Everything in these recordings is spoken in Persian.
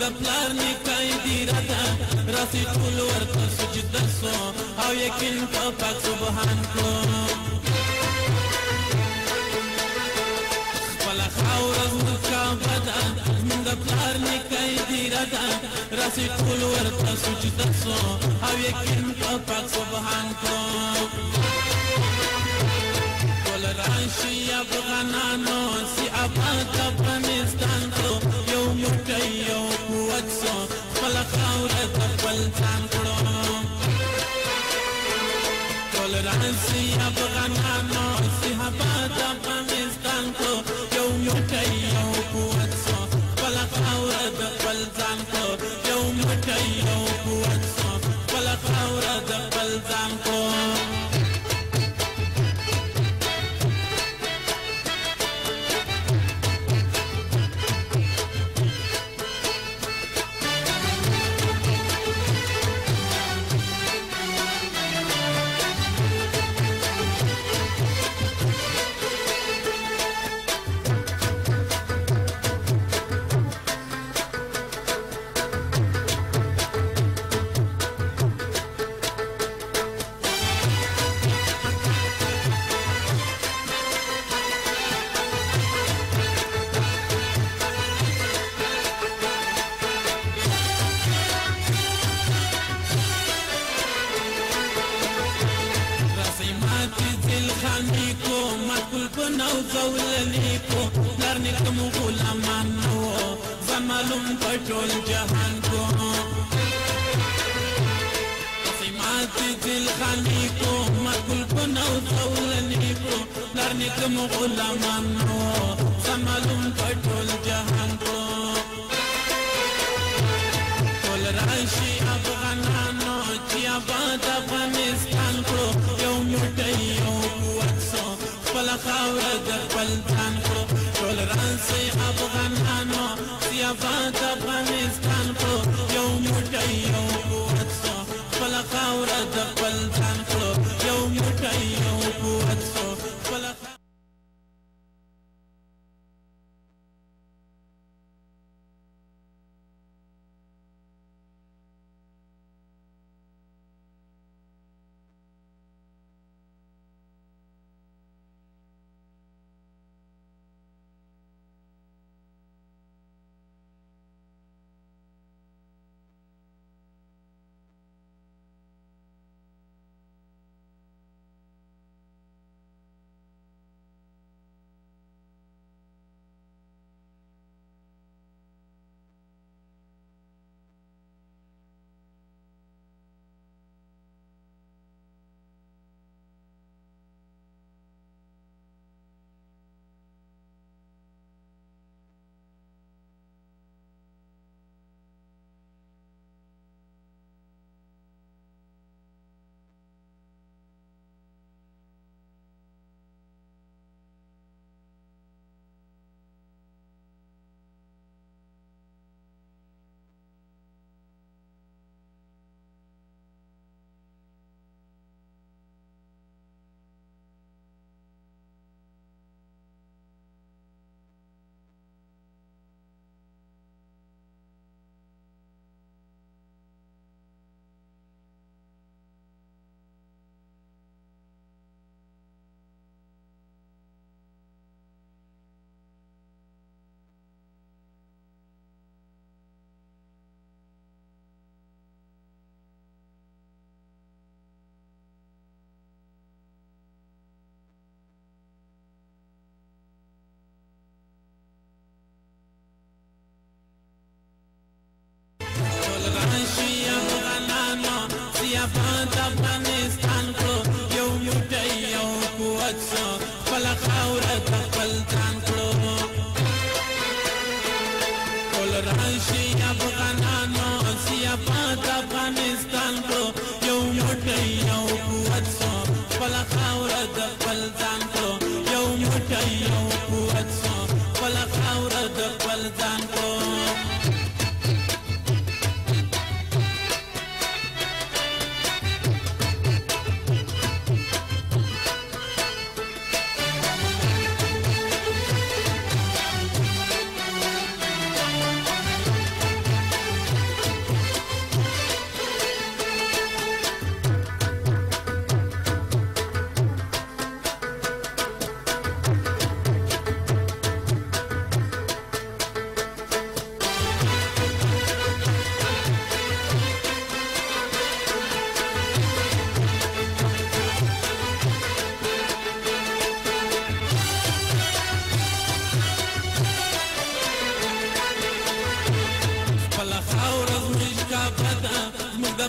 پلار نیکای دی ردا راسی ټول ورته سجده سو او یقین په پاک سبحان کو خپل خاور زکا بدا د پلار نیکای دی ردا راسی ټول ورته سجده سو او یقین په پاک سبحان کو راشي افغانانو سی آباد افغانستان کو یو موټی یو قوت سو خپل خاوره د خپل ځان کړو ټول راشي افغانانو سی آباد افغانستان کو یو موټی یو قوت سو خپل خاوره د خپل ځان کو یو موټی یو قوت سو خپل خاوره د خپل ځان کو نو زولنی کو لرنی کم غلامان نو زمالم پټول جهان کو سیمات دل خانی کو مقبول کو نو زولنی کو لرنی کم غلامان نو زمالم پټول جهان کو ټول راشي افغانانو چې آباد افغانستان کو یو موټی یو قوت سو خپل خاوره د خپل ځان کو ټول راشي افغانانو چې آباد افغانستان کو یو موټی یو قوت سو خپل خاوره د خپل ځان کو یو موټی یو قوت سو خپل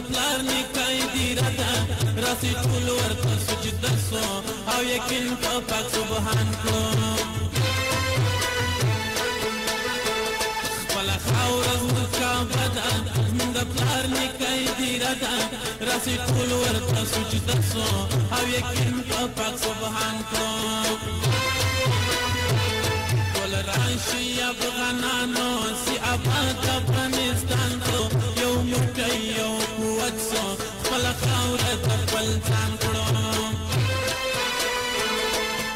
پلار نکای دی ردا راسي ټول ورته سجده سو او یقین په پاک سبحان کو خپل خاور زکا بدا د پلار نکای دی ردا راسي ټول ورته سجده سو او یقین په پاک سبحان کو راشي افغانانو سی آباد افغانستان کو یو موټی یو قوت سو خپل خاوره د خپل ځان کړو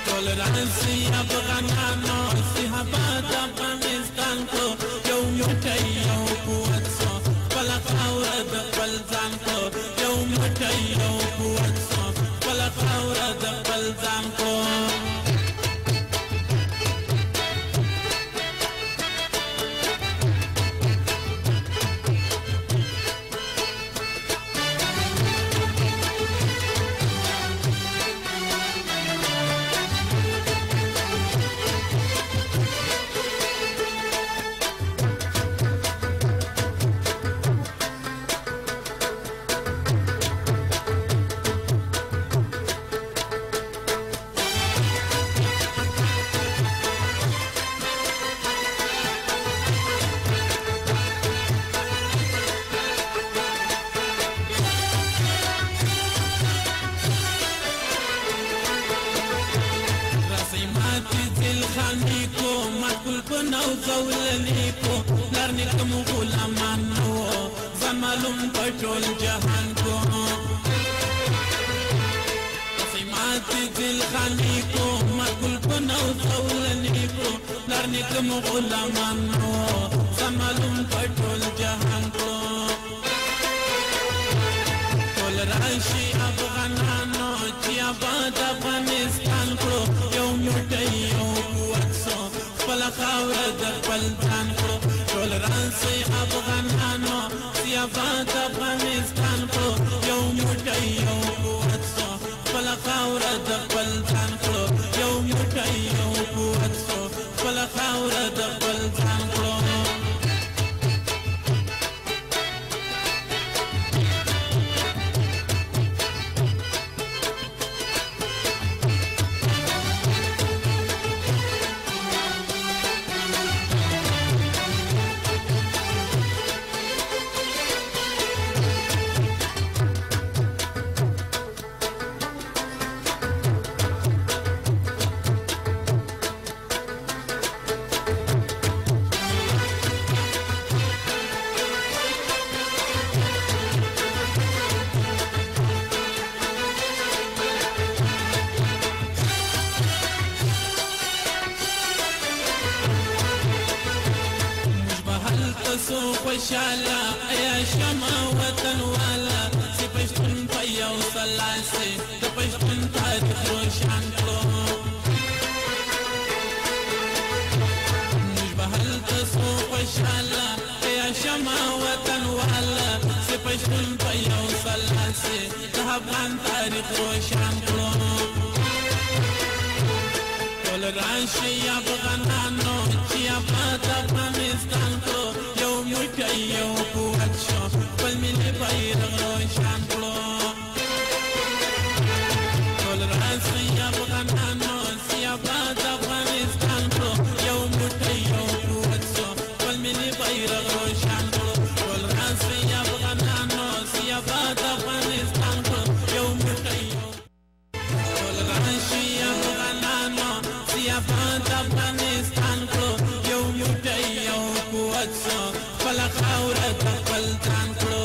ټول راشي افغانانو سی آباد افغانستان کو یو موټی یو قوت سو خپل خاوره د خپل ځان کړو یو موټی یو قوت سو خپل خاوره د خپل ځان کړو زولنیکو لرنکم غلامانو زمالم پټول جهان کو قسمات دل خانیکو مقبول پنو زولنیکو لرنکم غلامانو زمالم پټول جهان کو ټول راشي افغانانو چې آباد افغانستان کو یو موټی یو قوت سو خپل خاوره د خپل ځان کړو ټول راشي افغانانو چې آباد افغانستان کو یو موټی یو قوت سو خپل خاوره د خپل ځان کړو یو موټی یو قوت سو خپل خاوره د خپل ځان کړو سو خوشاله ایا شمع وطن والا سی پښتون په یو سلاسه د پښتون تاریخ روشن کړو موږ به هلته سو خوشاله ایا شمع وطن والا سی پښتون په یو سلاسه د افغان تاریخ روشن کړو ټول راشي افغانانو چې آباد افغانستان کو یو موټی یو قوت شو خپل ملي بیرغ روشن کړو ټول راشي افغانانو چې آباد افغانستان کو یو موټی یو قوت شو خپل ملي بیرغ روشن کړو ټول راشي افغانانو چې آباد افغانستان کو یو موټی یو ټول راشي افغانانو چې آباد افغانستان کو یو موټی یو قوت سو خپل خاوره د خپل ځان کړو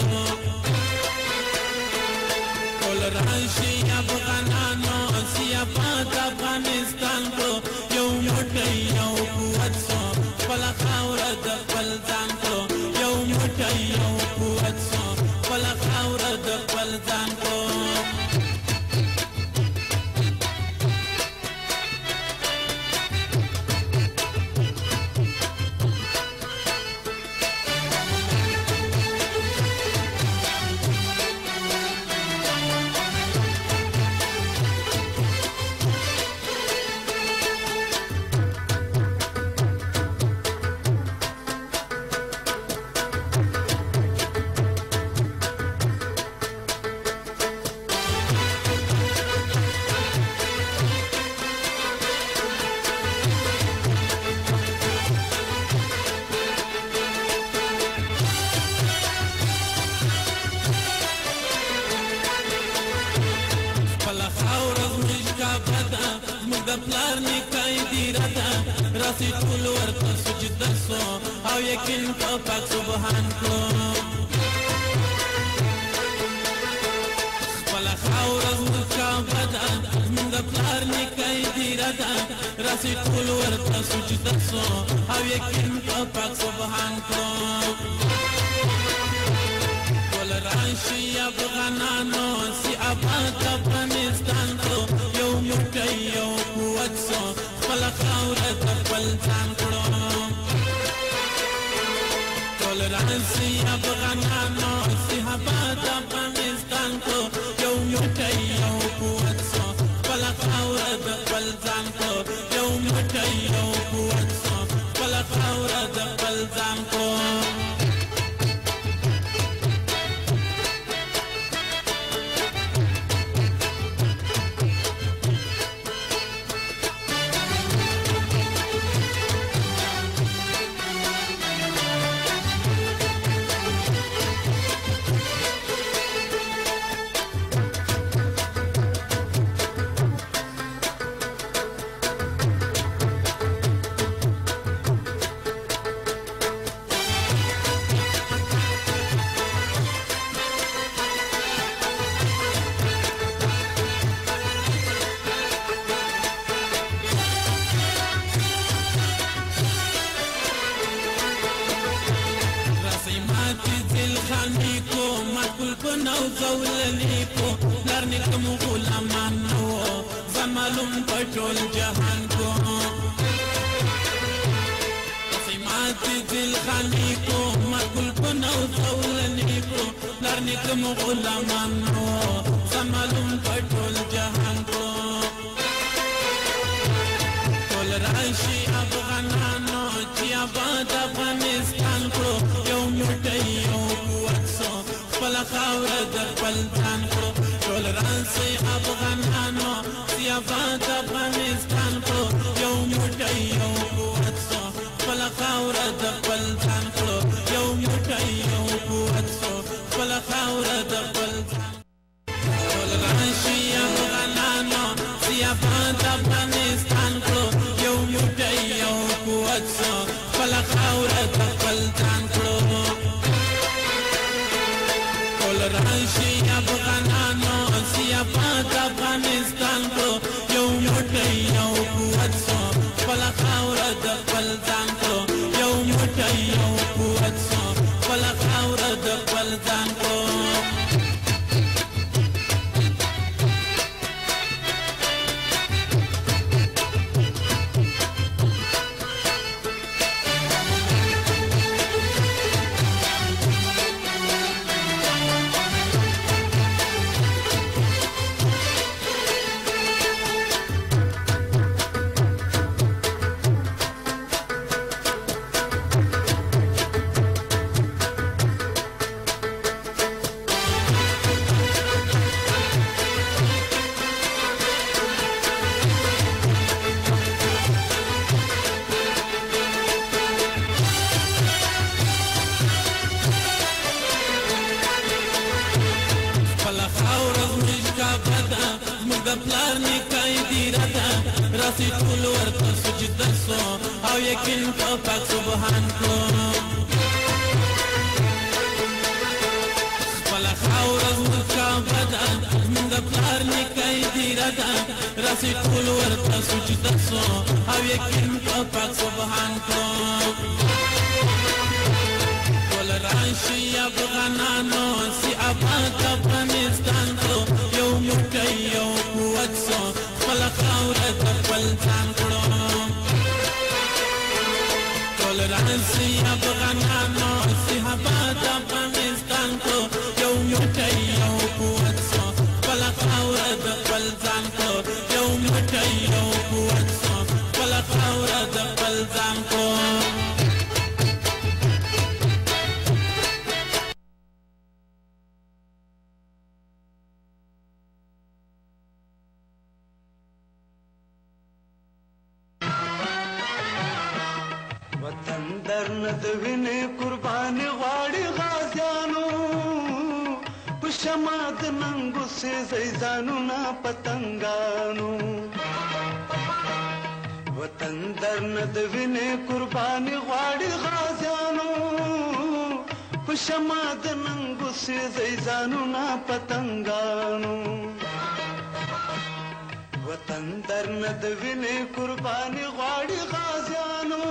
ټول راشي افغانانو چې آباد افغانستان کو یو موټی یو قوت سو خپل خاوره د خپل ځان کړو یو موټی یو قوت سو خپل خاوره د خپل ځان کړو راسي ټول ورته سجده سو او یقین په پاک سبحان کو خپل خاوره زموږ کعبه ده زموږ د پلار نیکۍ دیره ده راسي ټول ورته سجده سو او یقین په پاک سبحان کو ټول راشي افغانانو سي آباد افغانستان کو یو موټی یو قوت سو خپل خاوره د خپل ځان کړو ټول راشي افغانانو سي آباد افغانستان کو یو موټی یو قوت سو خپل خاوره د خپل ځان کو یو موټی یو قوت سو خپل خاوره د خپل ځان کو زولنیکو لرنی کم غلامان نو زن معلوم پټول جهان کو قسمات دل خانیکو مقبول پنو زولنیکو لرنی کم غلامان نو زن معلوم پټول جهان کو ټول راشي افغانانو چې آباد افغانستان کو یو موټی یو قوت سو خپل خاوره د خپل ځان کړو ټول راشي افغانانو چې آباد افغانستان کو یو موټی یو قوت سو خپل خاوره د خپل ځان کړو یو موټی یو قوت سو خپل خاوره د خپل ځان ټول راشي افغانانو چې آباد افغانستان کو یو موټی یو قوت سو خپل خاوره د خپل ځان کړو راشي افغانانو سي آباد افغانستان کو یو موټی یو قوت سو خپل خاوره د خپل ځان کو یو موټی یو قوت سو خپل خاوره د خپل ځان کو راسي ټول ورته سجده سو او یقین په پاک سبحان کو خپل خاوره زموږ کعبه ده زموږ د پلار نیکۍ دیره ده راسي ټول ورته سجده سو او یقین په پاک سبحان کو ټول راشي افغانانو سي آباد افغانستان کو یو موټی یو قوت سو خپل خاوره د خپل ځان کړو ټول راشي افغانانو سي آباد افغانستان کو یو موټی یو قوت سو خپل خاوره د خپل ځان کړو یو موټی یو قوت سو خپل خاوره د خپل ځان کړو دغنه قربان غواړي غازیانو پښمات ننګو سي زيزانو نا پتنګانو وطن درنه د وینې قرباني غواړي غازیانو په شمع د ننګو سېزئ ځانونه پتنګانو وطن درنه د وینې قرباني غواړي غازیانو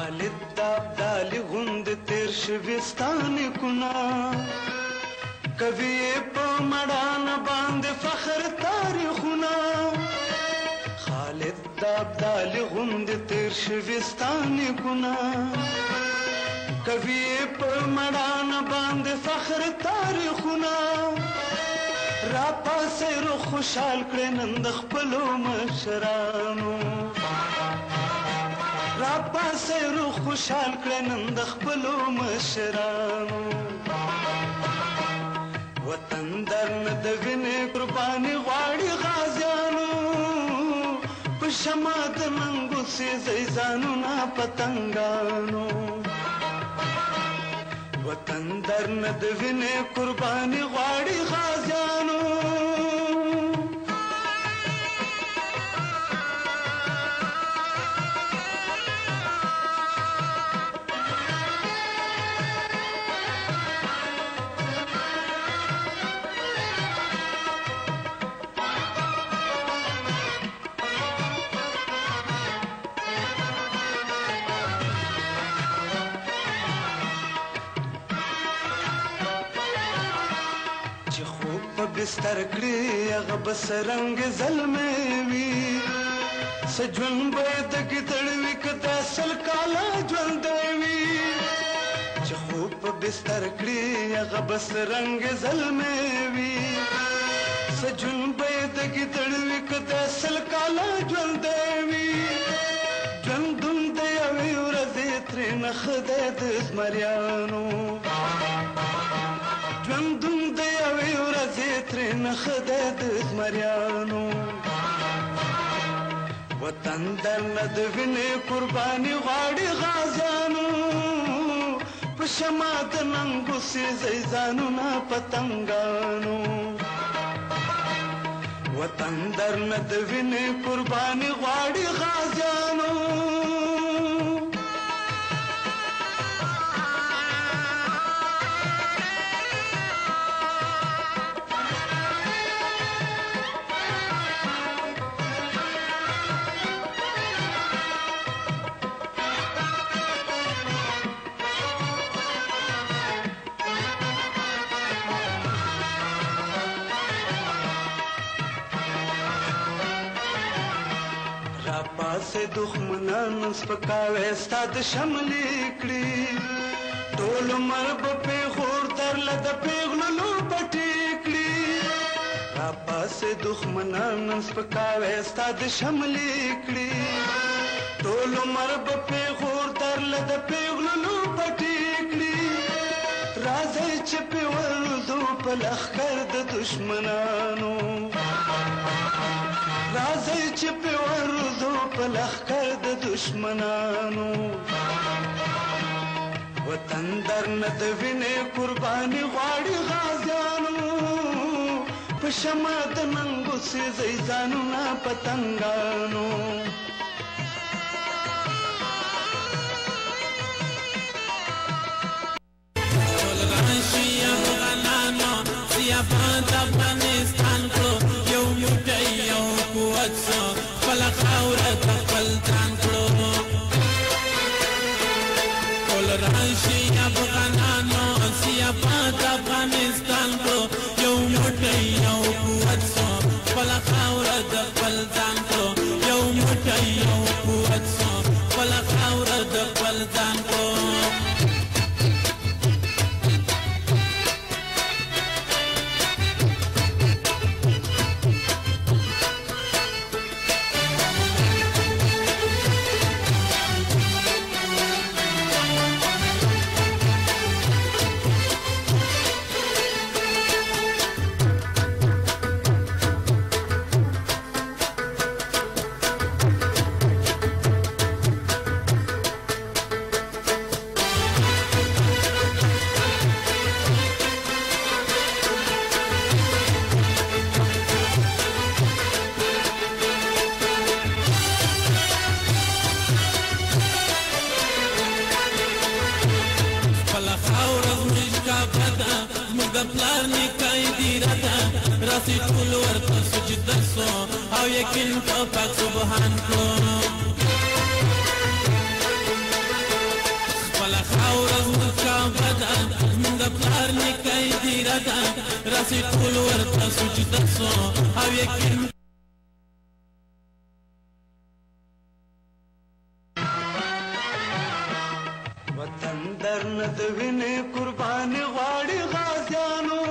خالد د ابدالي غوند تیر شوي ستانې کونه کوي په مړانه باندې فخر تاریخونه خالد د ابدالي غوند تیر شوي ستانې کونه کوي په مړانه باندې فخر تاریخونه را پاسې رو خوشحال کړې نن د خپلو مشرانو را پاسې رو خوشحال کړې نن د خپلو مشرانو وطن درنه د وینې قرباني غواړي غازیانو په شمع د ننګو سېزئ ځانونه پتنګانو وطن درنه د وینې قرباني غواړي غازیانو بستر کړي هغه بس رنګ زلمې وي سجون به د ګیدړ وي که د سل کاله ژوندی وي چې خوب په بستر کړي هغه بس رنګ زلمې وي سجون به د ګیدړ وي که د سل کاله ژوندی وي ژوندون د یوې ورځې ترې نه ښه دی د زمریانو ژوندون د یوې ورځې ترې نه ښه دی د زمریانو وطن درنه د وینې قرباني غواړي غازیانو په شمع د ننګو سېزئ ځانونه پتنګانو وطن درنه د وینې قرباني غواړي غازیانو پاسې دښمنان سپکاوی ستا د شملې کړي ټول عمر به پېغور درله د پېغلو پټې کړي را پاسې دښمنان سپکاوی ستا د شملې کړي ټول عمر به پېغور درله د پېغلو پټې کړي راځئ چې پې ورځو په لښکر د دښمنانو راځئ چې پې ورځو په لښکر د دښمنانو وطن درنه د وینې قرباني غواړي غازیانو په شمع د ننګو سېزئ ځانونه پتنګانو افغانستان کړو یو موټی یو قوت سو خپله خاوره ته خپل ځان کړو ټول راشي افغانانو سیاپات افغانستان کړو یو موټی یو قوت سو خپله خاوره ته خپل ځان کړو یو موټی ورځ مشکا بده زموږ د پلار نیکۍ دیره ده راسي ټول ورته سجده سو او یقین په پاک سبحان کړو خپله خاوره زموږ کعبه ده زموږ د پلار نیکۍ دیره ده راسي ټول ورته سجده سو او یقین وطن درنه د وینې قرباني غواړي غازیانو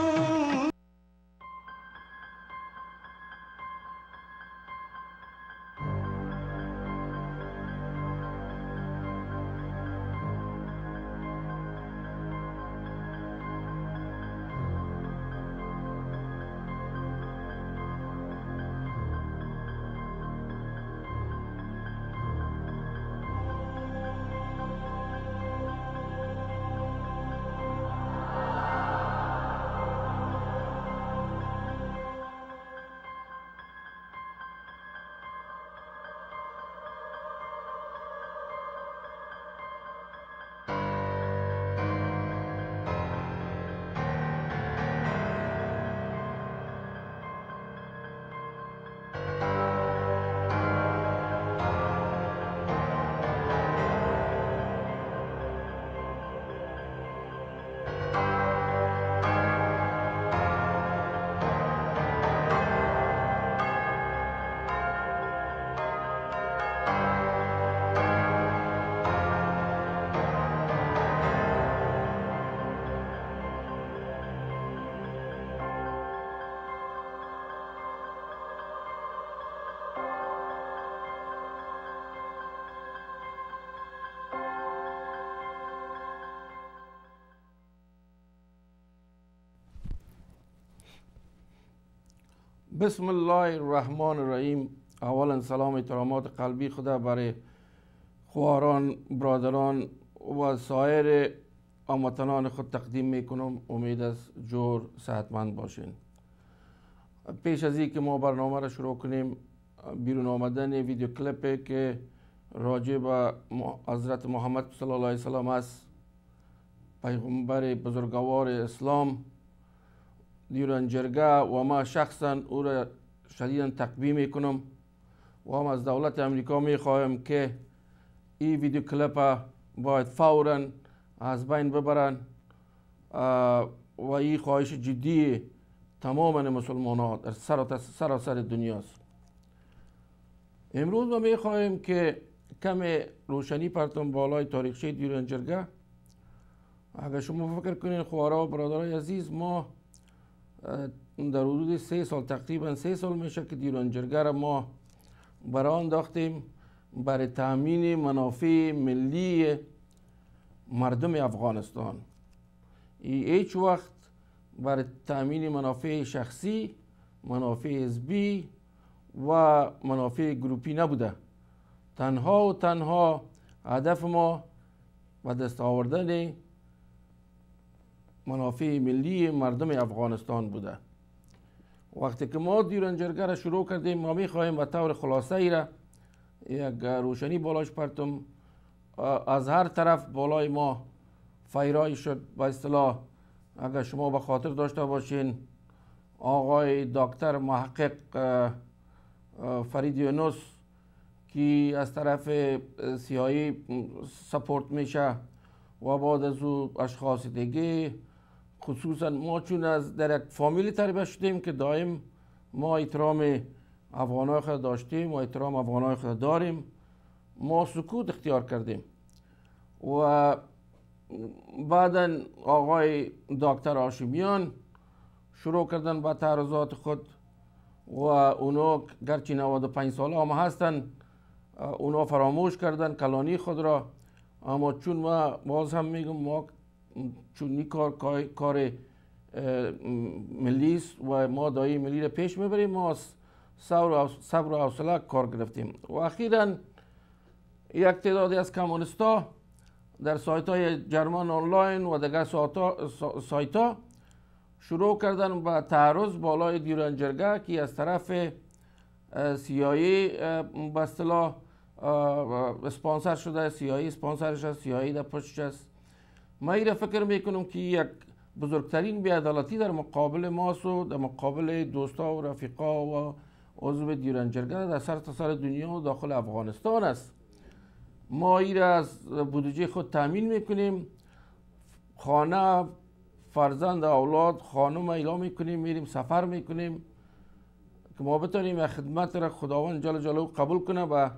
بسم الله الرحمن الرحیم. اولا سلام احترامات قلبی خدا برای خواهران، برادران و سایر هموطنان خود تقدیم میکنم. امید است جور صحتمند باشین. پیش از این که ما برنامه را شروع کنیم، بیرون آمدن ویدیو کلیپی که راجع به حضرت محمد صلی الله علیه وسلم است، پیغمبر بزرگوار اسلام، دیران جرگه و ما شخصا او را شدیداً تقویه میکنم و هم از دولت امریکا میخواهم که این ویدیو کلیپ باید فوراً از بین ببرن و این خواهش جدی تمام مسلمان ها در سراسر دنیاست. امروز ما میخواهیم که کم روشنی پرتم بالای تاریخچه دیران جرگه. اگر شما فکر کنین خواهرها و برادرای عزیز، ما در حدود 3 سال، تقریبا 3 سال میشه که دیران جرگه را ما برای انداختیم برای تامین منافع ملی مردم افغانستان. هیچ وقت برای تامین منافع شخصی، منافع حزبی و منافع گروپی نبوده. تنها و تنها هدف ما به دست آوردن منافع ملی مردم افغانستان بوده. وقتی که ما دیران جرگه را شروع کردیم، ما میخواهیم به طور خلاصه ای را یک روشنی بالاش پرتم. از هر طرف بالای ما فیرای شد. به اصطلاح اگر شما به خاطر داشته باشین، آقای دکتر محقق فرید یونس که از طرف CIA سپورت میشه و بعد از او اشخاص دیگه، خصوصا ما چون از در یک فامیلی تربیت شدیم که دائم ما احترام افغانای خود داشتیم و احترام افغانای خود داریم، ما سکوت اختیار کردیم. و بعدا آقای دکتر هاشمیان شروع کردن به تعرضات خود و اونا گرچه 95 ساله هم هستن، اونا فراموش کردن کلانی خود را. اما چون ما باز هم میگم، ما چون این کار ملی است و ما دایی ملی را پیش میبریم، ما صبر و حوصله کار گرفتیم. و اخیراً یک تعدادی از کمونیستا در سایت های جرمن آنلاین و دیگر سایت ها شروع کردن به تعرض بالای دیران جرگه که از طرف CIA به اصطلاح اسپانسر شده. CIA اسپانسرش است، CIA در پشتش است. ما این فکر میکنم که یک بزرگترین بی‌عدالتی در مقابل ماست و در مقابل دوستا و رفیقا و عضو دیران جرگه در سرتاسر دنیا و داخل افغانستان است. ما این را از بودجه خود تامین میکنیم، خانه، فرزند، اولاد، خانم اعلام میکنیم، میریم سفر میکنیم که ما بتونیم خدمت را خداوند جل جلاله قبول کنه و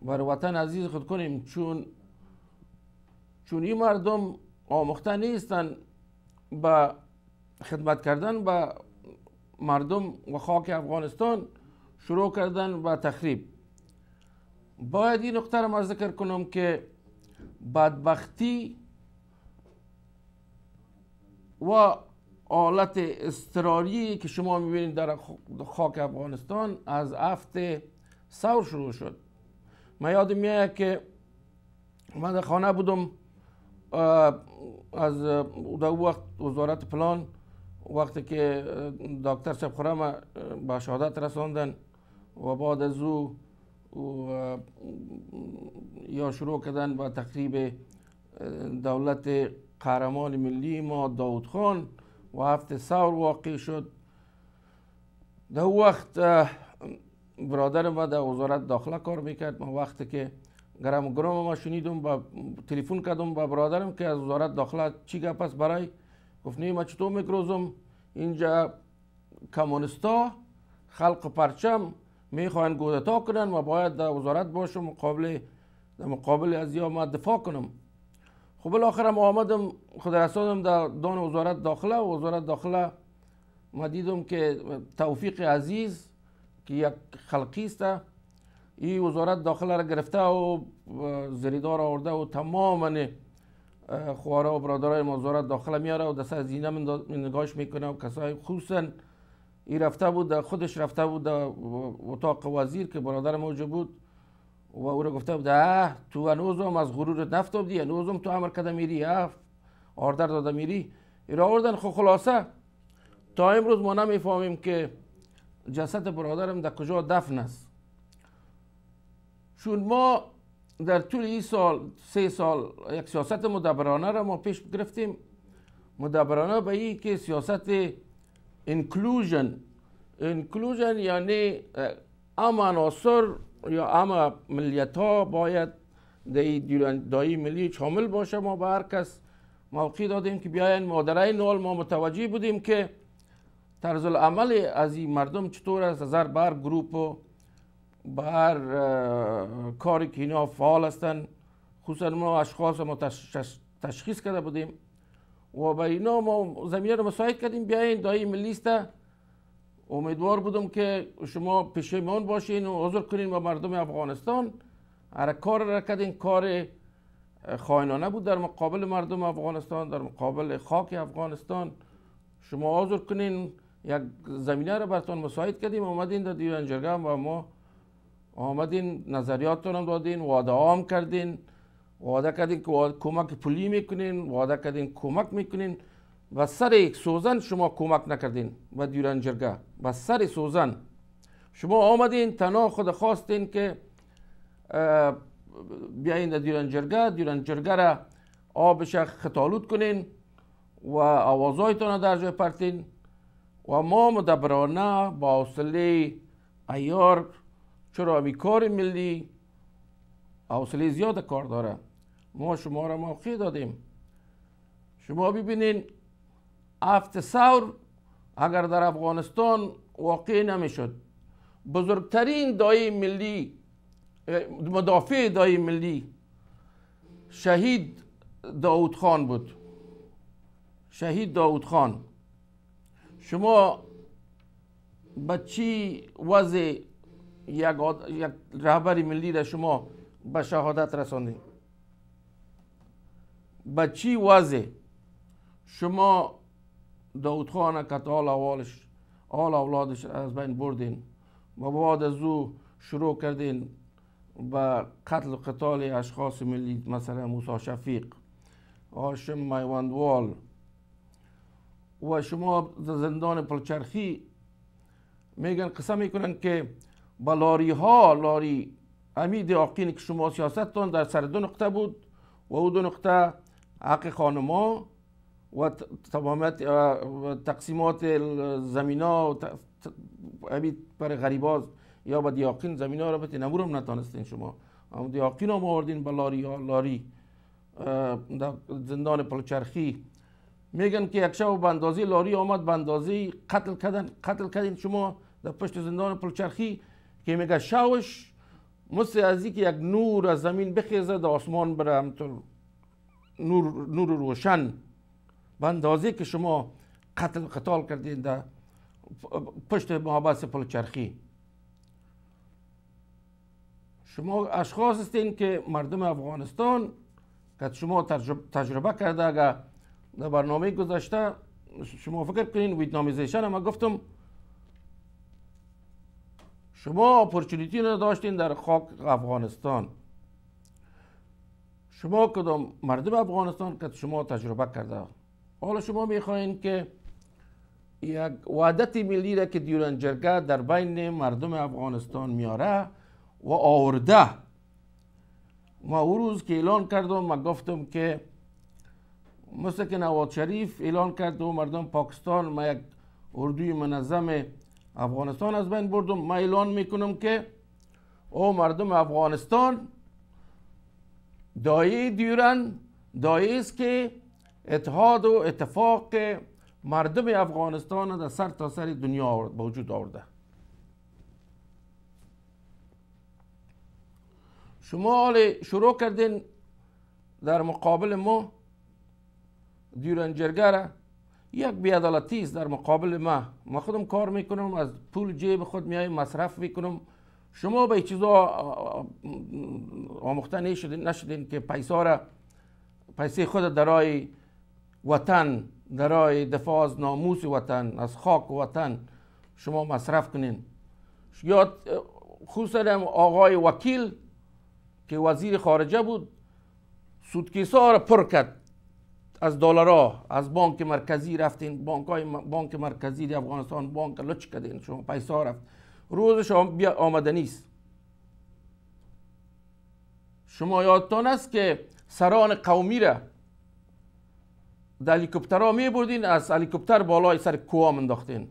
بر وطن عزیز خود کنیم. چون این مردم آموخته نیستن به خدمت کردن به مردم و خاک افغانستان، شروع کردن به تخریب. باید این نقطه را من ذکر کنم که بدبختی و حالت اضطراری که شما میبینید در خاک افغانستان از هفته ثور شروع شد. من یادم میاد که من در خانه بودم از در وقت وزارت پلان، وقتی که دکتر صاحب خورم به شهادت رساندن و بعد از او یا شروع کردن با تخریب دولت قهرمان ملی ما داود خان و هفته ثور واقع شد. در وقت برادر ما در وزارت داخله کار میکرد. من وقتی که گرم ما شنیدم با تلفن کردم با برادرم که از وزارت داخله چی گپ است برای، گفت نه ما چطور میگروزم اینجا کمونستا خلق پرچم میخواین کودتا کنن و باید در وزارت باشم مقابل از یا ما دفاع کنم. خب بالاخره ما آمدم خود رساندم در دان وزارت داخله و وزارت داخله ما دیدم که توفیق عزیز که یک خلقی است، این وزارت داخله را گرفته و زریدار آورده و تماما خواره و برادرای وزارت داخله میاره و دست از زینه نگاهش میکنه و کسای خصوصا این رفته بود خودش رفته بود در اتاق وزیر که برادر موجود بود و او را گفته بود تو هنوزم از غرورت نفتابدی، هنوزم تو امر کده میری، آردر داده میری. این را آوردن. خب خلاصه تا امروز ما نمیفهمیم که جسد برادرم در کجا دفن است. چون ما در طول این سال 3 سال یک سیاست مدبرانه را ما پیش گرفتیم. مدبرانه به این که سیاست انکلوژن یعنی اما عناصر یا اما ملیت ها باید دایی ملی شامل باشه. ما به هر کس موقع دادیم که بیاین. مادرای نال ما متوجه بودیم که طرز العمل از این مردم چطور است، از هر بر گروپ و بر کاری که اینا فعال هستن. خصوصا ما اشخاص ما تشخیص کرده بودیم و با اینا ما زمینه رو مساعد کردیم بیاین دایی ملی است. امیدوار بودم که شما پشیمان باشین و عذر کنین با مردم افغانستان. هر کار را کردین، کار خائنانه بود در مقابل مردم افغانستان، در مقابل خاک افغانستان. شما عذر کنین، یک زمینه را براتون مساعد کردیم. آمدین در دیوان جرگه و ما آمدین نظریاتتون هم دادین، وعده هم کردین، وعده کردین که کمک پولی میکنین، وعده کردین کمک میکنین. و سر یک سوزن شما کمک نکردین و دیوان جرگه و سر سوزن شما آمدین تنها خود خواستین که بیاین در دیوان جرگه را آبش خطالود کنین و آوازهایتان در جای پرتین و ما مدبرانه با حوصله عیار، چرا امی کار ملی حوصله زیاد کار داره، ما شما را موقع دادیم. شما ببینین هفته ثور اگر در افغانستان واقع نمیشد، بزرگترین دایی ملی، مدافع دایی ملی شهید داود خان بود. شهید داود خان. شما به چی وضع یک رهبر ملی را شما به شهادت رساندین؟ به چی وضع شما داود خان که حال اولادش از بین بردین و بعد از او شروع کردین به قتل و قتال اشخاص ملی، مثلا موسی شفیق، هاشم میوندوال و شما زندان پلچرخی میگن قسم میکنن که با لاری امید آقین که شما سیاستتان در سر 2 نقطه بود و او 2 نقطه حق خانما و تمامیت تقسیمات زمینا و برای غریباز یا با دیاقین زمینا رو بتین نمورم نتانستین شما. اما دیاقین هم آوردین با لاری زندان پلچرخی. میگن که یک شب به اندازه لاری آمد، به اندازه قتل کردین شما در پشت زندان پلچرخی، که میگه شوش مثل از که یک نور از زمین بخیزه در آسمان بره، همطور نور روشن، به اندازه که شما قتال کردین در پشت محبس پلچرخی. شما اشخاص هستین که مردم افغانستان که شما تجربه کرده، اگر در برنامه گذشته شما فکر کنین ویتنامیزیشن هم گفتم، شما اپورچونیتی نداشتین در خاک افغانستان. شما کدام مردم افغانستان که شما تجربه کرده، حالا شما میخواین که یک وحدت ملی را که دیورند جرگه در بین مردم افغانستان میاره و آورده. ما او روز که اعلان کردم، ما گفتم که مثل که نواز شریف اعلان کرد و مردم پاکستان ما یک اردوی منظم افغانستان از بین بردم، ما اعلان میکنم که او مردم افغانستان دایه دیورند دایه است که اتحاد و اتفاق مردم افغانستان در سر تا سر دنیا به وجود آورده. شما حالا شروع کردین در مقابل ما دیورند جرگه را، یک بی‌عدالتی است در مقابل ما خودم کار میکنم، از پول جیب خود میایم مصرف میکنم. شما به چیزا آموخته نشدین که پیسه خود درای وطن، درای دفاع از ناموس وطن، از خاک وطن شما مصرف کنین. یا خصوصا آقای وکیل که وزیر خارجه بود، سودکیسا را پر کرد از دلارا، از بانک مرکزی رفتین، بانک مرکزی افغانستان بانک لچ کردین، شما پیسا رفت، روزش بیا آمده نیست. شما یادتان است که سران قومی را در هلیکوپترها می بردین، از هلیکوپتر بالای سر کوه انداختین.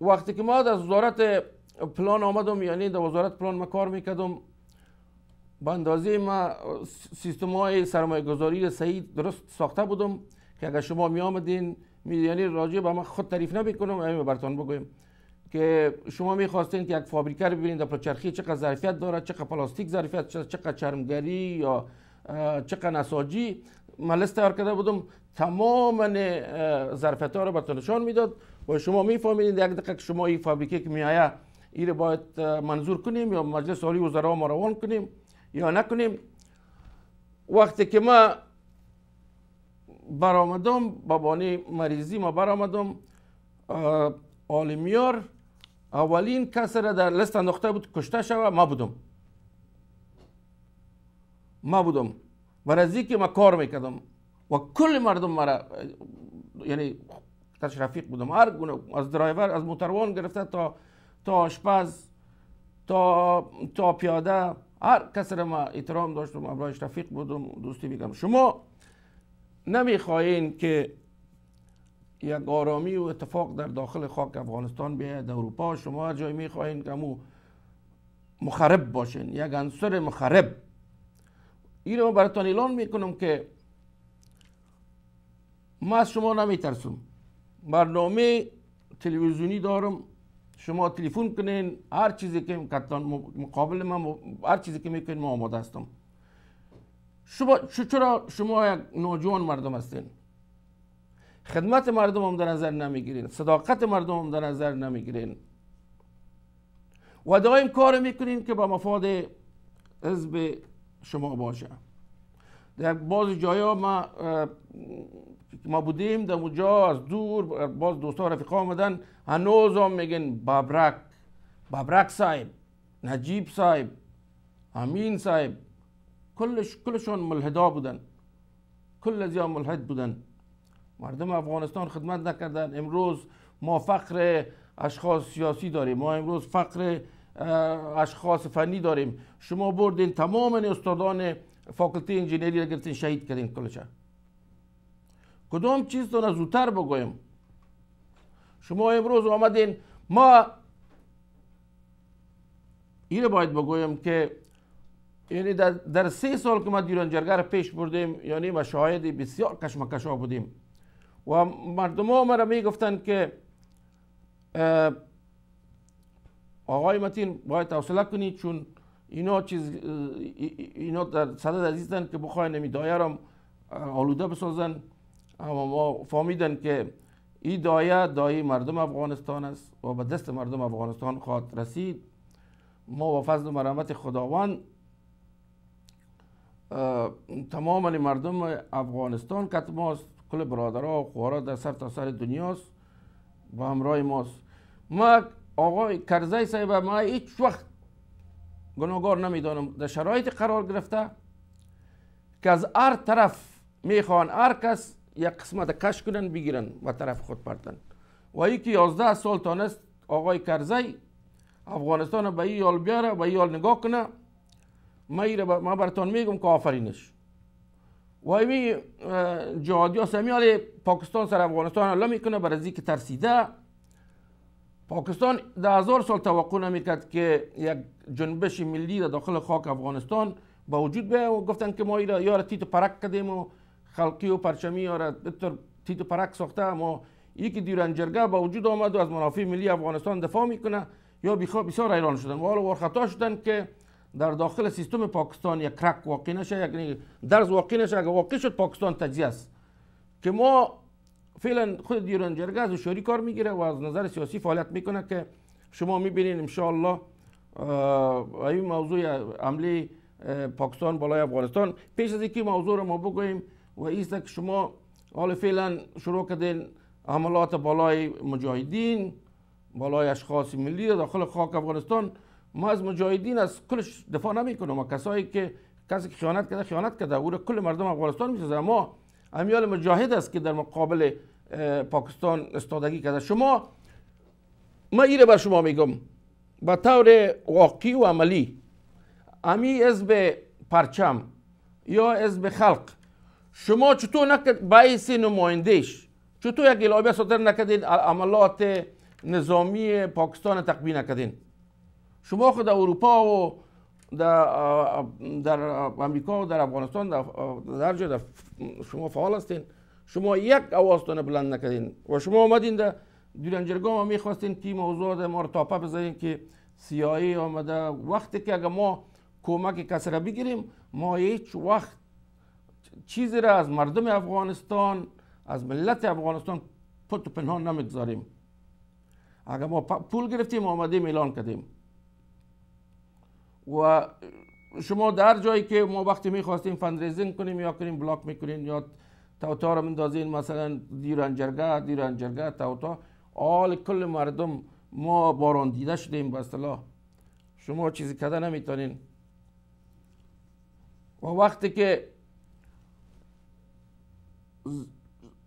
وقتی که ما در وزارت پلان آمدم، یعنی در وزارت پلان ما کار میکردم، به اندازه ما سیستم های سرمایه گذاری صحیح درست ساخته بودم که اگر شما می آمدین، یعنی راجع به ما خود تعریف نمیکنم، همین براتون بگویم که شما میخواستین که یک فابریکه رو ببینید در پلچرخی چقدر ظرفیت داره، چقدر پلاستیک ظرفیت، چقدر چرمگری یا چقدر نساجی، من لیست تیار کرده بودم، تمام ظرفیت ها رو براتون نشان میداد و شما میفهمیدین یک دقیقه که شما این فابریکه که میآید این رو باید منظور کنیم یا مجلس عالی وزرا ما روان کنیم یا نکنیم. وقتی که ما برآمدم با بانی مریضی، ما برآمدم، عالمیار اولین کس را در لیست انداخته بود کشته شود، ما بودم برای از اینکه ما کار میکردم و کل مردم مرا، یعنی تاش رفیق بودم، هر گونه، از درایور، از موتروان گرفته تا آشپز تا پیاده، هر کس را ما احترام داشتم، ابرایش رفیق بودم، دوستی میگم. شما نمیخواین که یک آرامی و اتفاق در داخل خاک افغانستان بیاید در اروپا. شما هر جای میخواین که همو مخرب باشین، یک عنصر مخرب. این رو براتون اعلان میکنم که ما از شما نمیترسم. برنامه تلویزیونی دارم، شما تلفن کنین، هر چیزی که مقابل من، هر چیزی که میکنین ما آماده هستم. چرا شما یک نوجوان مردم هستین، خدمت مردم هم در نظر نمیگیرین، صداقت مردم هم در نظر نمیگیرین و دائم کار میکنین که با مفاد حزب شما باشه. در بعض جایا ما بودیم، در اونجا از دور باز دوستا رفیقا آمدن، هنوز هم میگن بابرک صاحب، نجیب صاحب، امین صاحب، کلشون ملحدا بودن، کل از ملحد بودن. مردم افغانستان خدمت نکردن. امروز ما فقر اشخاص سیاسی داریم، ما امروز فقر اشخاص فنی داریم. شما بردین تمام استادان فاکولته انجینری را گرفتین شهید کردین کلش. کدام چیز تو زودتر بگویم؟ شما امروز آمدین، ما این باید بگویم که یعنی در 3 سال که ما دیران جرگه را پیش بردیم، یعنی ما شاهد بسیار کشمکشا بودیم و مردم ها مرا می گفتن که آقای متین باید حوصله کنید، چون اینا در صدد عزیزن که بخواین نمی دایه را آلوده بسازن. اما ما فهمیدن که این دایه مردم افغانستان است و به دست مردم افغانستان خواهد رسید. ما با فضل و مرحمت خداوند تمام مردم افغانستان که ماست، کل برادرها و خوارا در سر تا سر دنیاست با همراه ماست. ما آقای کرزی صاحب ما هیچ وقت گناهگار نمیدانم. در شرایط قرار گرفته که از هر طرف میخوان هر کس یک قسمت کش کنن بگیرن و طرف خود پرتن. و ای که 11 سال تانست آقای کرزی افغانستان به این حال بیاره، به این حال نگاه کنه، ما براتون میگم که آفرینش. و این جهادی ها سمیال پاکستان سر افغانستان حمله میکنه برای از که ترسیده. پاکستان در 1000 سال توقع نمیکرد که یک جنبش ملی در داخل خاک افغانستان با وجود بیاید و گفتن که ما یا را تیت و پرک کردیم و خلقی و پرچمی یا را تیت و پرک ساخته. ما یکی دیران جرگه با وجود آمد و از منافع ملی افغانستان دفاع میکنه یا بسیار حیران شدن و حالا ورخطا شدن که در داخل سیستم پاکستان یک کرک واقع نشه، یک درز واقع نشه. اگر واقع شد پاکستان تجزیه است که ما فعلا خود دیران جرگه از هوشیاری کار میگیره و از نظر سیاسی فعالیت میکنه که شما میبینین ان شاء الله این موضوع حمله پاکستان بالای افغانستان. پیش از اینکه موضوع رو ما بگوییم و ایست که شما حال فعلا شروع کردین حملات بالای مجاهدین، بالای اشخاص ملی داخل خاک افغانستان. ما از مجاهدین از کلش دفاع نمیکنیم و کسی که خیانت کرده او را کل مردم افغانستان میسازه. ما امیال مجاهد است که در مقابل پاکستان استادگی کرده. ما ایره بر شما میگم به طور واقعی و عملی، امی حزب پرچم یا حزب خلق شما چطور نکرد باعث نمایندهش، چطور یک لابی صادر نکردین عملات نظامی پاکستان تقویه نکردین؟ شما خود در اروپا و در امریکا و در افغانستان در جای شما فعال هستین، شما یک آوازتون بلند نکردین و شما آمدین در دیران جرگه ما میخواستین که موضوع ما رو تاپه بزنین که CIA آمده. وقتی که اگر ما کمک کسی را بگیریم ما هیچ وقت چیزی را از مردم افغانستان، از ملت افغانستان پت و پنهان نمیگذاریم. اگر ما پول گرفتیم آمدیم اعلان کردیم و شما در جایی که ما وقتی میخواستیم فندریزینگ کنیم یا کنیم بلاک میکنین یا توتا رو مندازین، مثلا دیران جرگه توتا آل کل مردم ما باران دیده شدیم به اصطلاح. شما چیزی کرده نمیتونین. و وقتی که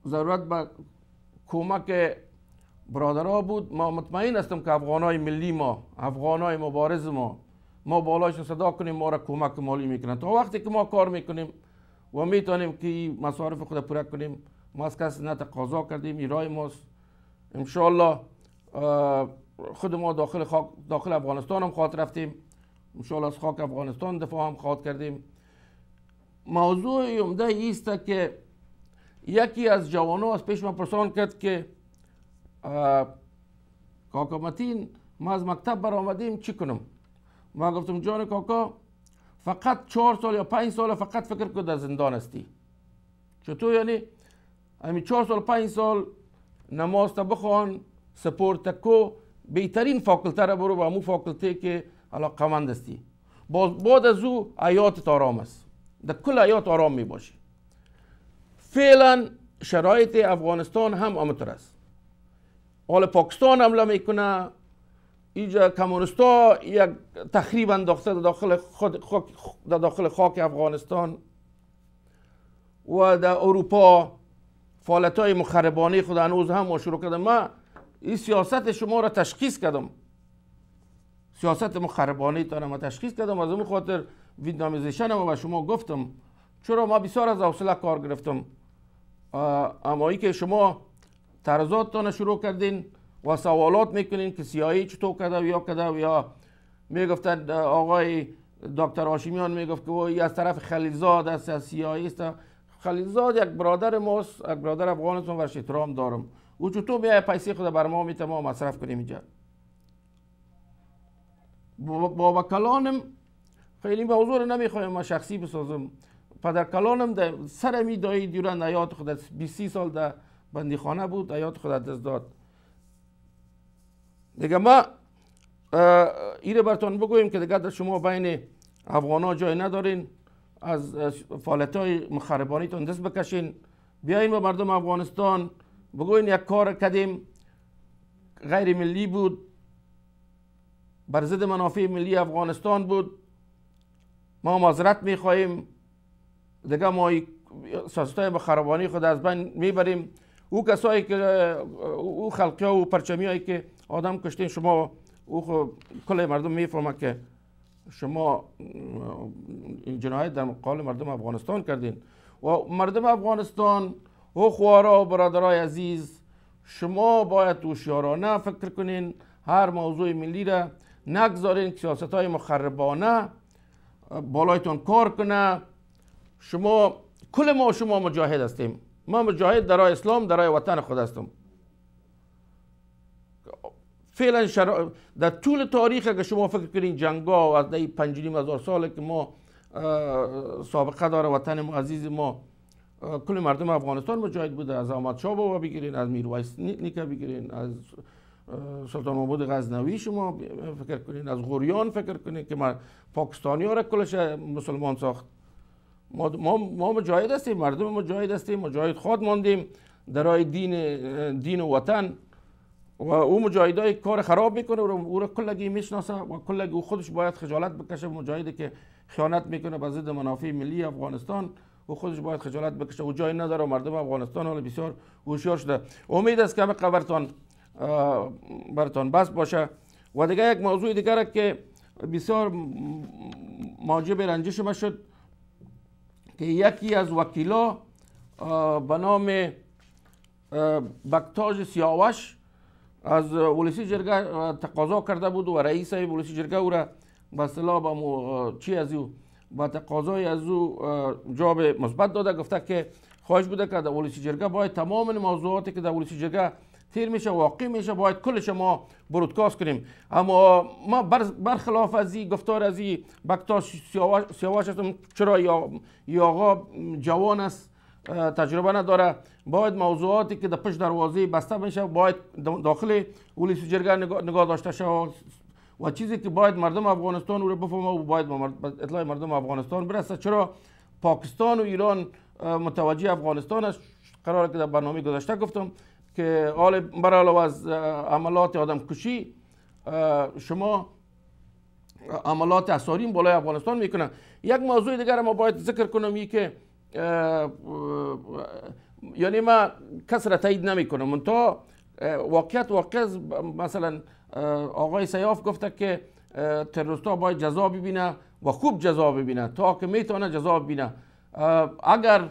ضرورت به کمک برادرها بود، ما مطمئن هستم که افغانای ملی ما، افغانای مبارز ما بالایشون صدا کنیم ما را کمک مالی میکنن. تا وقتی که ما کار میکنیم و میتونیم که مصارف خود پوره کنیم، ما از کسی نه تقاضا کردیم، این رای ماست. انشاءالله خود ما داخل افغانستان هم خواهد رفتیم، انشاءالله از خاک افغانستان دفاع هم خواهد کردیم. موضوع عمده ایست که یکی از جوانو از پیش من پرسان کرد که کاکا متین ما از مکتب برآمدیم چی کنم؟ ما گفتم جان کاکا فقط 4 سال یا 5 سال فقط فکر کن در زندان هستی. چطور یعنی؟ همین 4 سال 5 سال نماز تا بخوان، سپورت کو، بهترین فاکلته را برو و همون فاکلته که علاقمند هستی. بعد از او حیاتت آرام است، در کل حیات آرام می باشی. فعلا شرایط افغانستان هم همونطور است. حال پاکستان حمله میکنه، اینجا کمونستا یک تخریب انداخته در داخل خاک افغانستان و در اروپا فعالیت‌های مخربانه خود هنوز هم شروع کردن. من این سیاست شما را تشخیص کردم. سیاست مخربانه تان ما تشخیص کردم. از اون خاطر ویتنامیزیشن ما شما گفتم، چرا ما بسیار از حوصله کار گرفتم. اما ای که شما تعرضاتتان شروع کردین و سوالات میکنین که سیایی چطور کرده یا میگفتن آقای دکتر هاشمیان میگفت که این از طرف خلیلزاد است، از سیایی است. خلیلزاد یک برادر ماست، یک برادر افغانستان ورش احترام دارم. او چطور میای پیسه خود بر ما میتونه ما مصرف کنیم اینجا؟ با وکلانم خیلی موضوع رو نمیخوایم ما شخصی بسازم. پدر کلانم در سر می دایی دیورن حیات خود 20 سال در بندیخانه بود، حیات خود دست داد. دیگه ما ایره براتون بگویم که دیگه در شما بین افغانا جای ندارین، از فعالیت‌های مخربانیتون دست بکشین، بیاین به مردم افغانستان بگوین یک کار کردیم غیر ملی بود، بر ضد منافع ملی افغانستان بود، ما معذرت میخواهیم، دیگه ما سیاست‌های مخربانی خود از بین میبریم. او کسایی که او خلقی‌ها و پرچمیایی که آدم کشتین، شما او کل مردم میفهمه که شما این جنایت در مقابل مردم افغانستان کردین. و مردم افغانستان و خوارا و برادرای عزیز، شما باید هوشیارانه فکر کنین، هر موضوع ملی را نگذارین که سیاست‌های مخربانه بالایتون کار کنه. شما کل ما شما مجاهد هستیم. ما مجاهد در راه اسلام، در راه وطن خود هستم. فعلا در طول تاریخ اگه شما فکر کنین جنگا و از 5,500 ساله که ما سابقه داره وطن ما عزیز ما، کل مردم افغانستان مجاهد بوده. از احمد شاه بابا بگیرین، از میرویس نیکه بگیرین، از سلطان محمود غزنوی شما فکر کنین، از غوریان فکر کنین که ما پاکستانی ها را کلش مسلمان ساخت. ما مجاهد هستیم، مردم مجاهد هستیم، مجاهد خود ماندیم در راه دین و وطن. و او مجاهدای کار خراب میکنه و او را کلگی میشناسه و کلگی او خودش باید خجالت بکشه. مجاهدی که خیانت میکنه به ضد منافع ملی افغانستان، او خودش باید خجالت بکشه. او جای نداره. مردم افغانستان حالا بسیار هوشیار شده. امید است که براتون بس باشه. و دیگه یک موضوع دیگر که بسیار موجب رنجش ما شد که یکی از وکیلا به نام بکتاژ سیاوش از ولسی جرگه تقاضا کرده بود و رئیس ولسی جرگه او را به اصطلاح با تقاضای از او جواب مثبت داده. گفته که خواهش بوده که در ولسی جرگه باید تمام موضوعاتی که در ولسی جرگه تیر میشه واقع میشه باید کلش ما برودکاست کنیم. اما ما برخلاف از این گفتار از این بکتاژ سیاوش هستم، چرا یا آقا جوان است، تجربه نداره، باید موضوعاتی که در پشت دروازه بسته میشه باید داخل ولسی جرگه نگاه داشته شود و چیزی که باید مردم افغانستان رو بفهمه و باید اطلاع مردم افغانستان برسه. چرا پاکستان و ایران متوجه افغانستان است. قراره که در برنامه گذشته گفتم که بر علاوه از عملات آدم کشی، شما عملات اسارین بالای افغانستان میکنن. یک موضوع دیگر ما باید ذکر کنم، این که یعنی ما کس را تایید نمی کنم، منتها واقعیت مثلا آقای سیاف گفته که تروریستا باید جزا ببینه و خوب جزا ببینه تا که میتونه جزا ببینه. اگر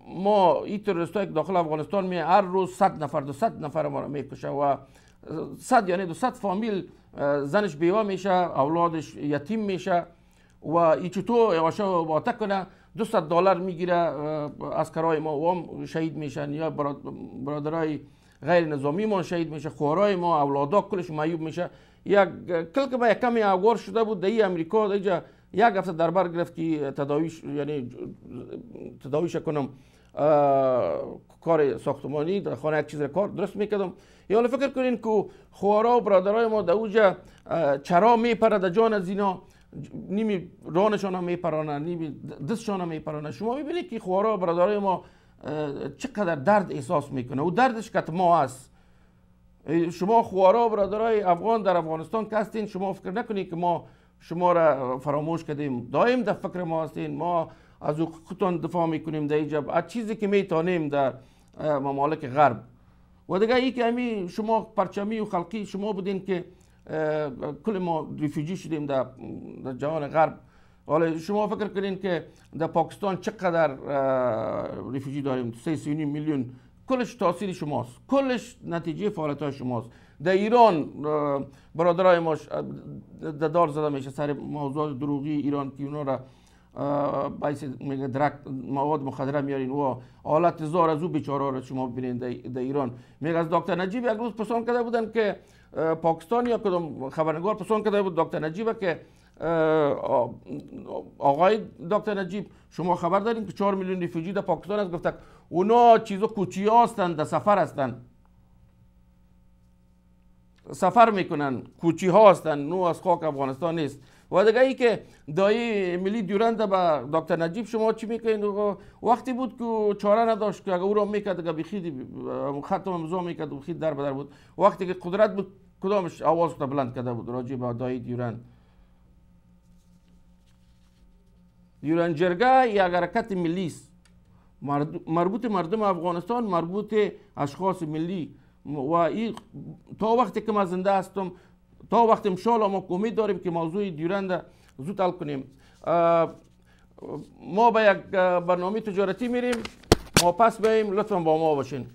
ما این تروریستا که داخل افغانستان می هر روز 100 نفر 200 نفر ما را میکشه و 100 یعنی 200 فامیل زنش بیوه میشه، اولادش یتیم میشه و این چطور یواشه باته کنه. $200 میگیره عسکرای ما و هم شهید میشن، یا برادرای غیر نظامی ما شهید میشه، خوارای ما اولادا کلش معیوب میشه. یک کل که با یک کمی اوار شده بود در امریکا، اینجا یک هفته در بر گرفت که تداویش کنم، کار ساختمانی در خانه یک چیز کار درست میکردم. یا فکر کنین که خوارا و برادرای ما در اوجا چرا میپره در جان از اینا، نیمی رانشان هم میپرانه، نیمی دستشان هم میپرانه. شما میبینید که خوارا و برادرای ما چقدر درد احساس میکنه و دردش که ما هست. شما خوارا و برادرای افغان در افغانستان که هستین، شما فکر نکنید که ما شما را فراموش کردیم. دائم در فکر ما هستین. ما از حقوقتان دفاع میکنیم در اینجا، از چیزی که میتونیم در ممالک غرب. و دیگه ای که شما پرچمی و خلقی شما بودین که کل ما ریفیوجی شدیم در جهان غرب. حالا شما فکر کنین که در پاکستان چقدر ریفیوجی داریم؟ 3.5 میلیون. کلش تاثیر شماست، کلش نتیجه فعالیت های شماست. در ایران برادرای ما دار زده میشه سر موضوعات دروغی ایران که اونا را باعث میگه درک مواد مخدره میارین و حالت زار از او بیچاره را شما ببینید در ایران. میگه از دکتر نجیب یک روز پرسان کرده بودن که پاکستان یا کدام خبرنگار پرسان کرده بود دکتر نجیب که آقای دکتر نجیب شما خبر دارین که 4 میلیون ریفیوجی در پاکستان است؟ گفت اونا چیزا کوچی هستند، در سفر هستند، سفر میکنن، کوچی ها هستند، نو از خاک افغانستان نیست. و دیگه ای که دایی ملی دیورند با دکتر نجیب شما چی میکنین؟ وقتی بود که چاره نداشت که اگه او را میکرد که بخید ختم امضا میکرد و بخید در بدر بود. وقتی که قدرت بود کدامش آواز بلند کرده بود راجع به دایی دیورند؟ دیورند جرگه یک حرکت ملی است، مربوط مردم افغانستان، مربوط اشخاص ملی. و این تا وقتی که ما زنده هستم، تا وقتی انشاءالله ما امید داریم که موضوع دیورند زود حل کنیم. ما به یک برنامه تجارتی میریم، ما پس بیاییم، لطفا با ما باشین.